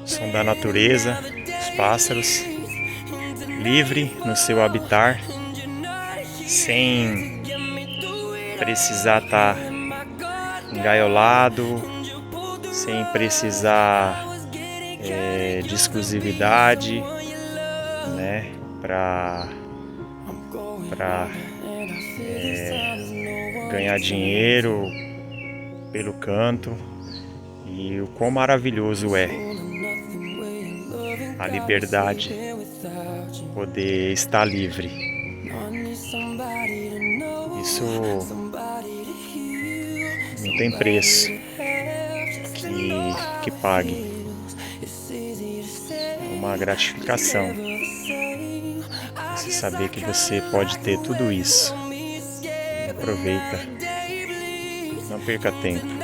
som da natureza, os pássaros, livre no seu habitat, sem precisar estar engaiolado, sem precisar de exclusividade, né, para ganhar dinheiro pelo canto. E o quão maravilhoso é a liberdade, poder estar livre. Isso não tem preço que pague. É uma gratificação você saber que você pode ter tudo isso. Aproveita, não perca tempo.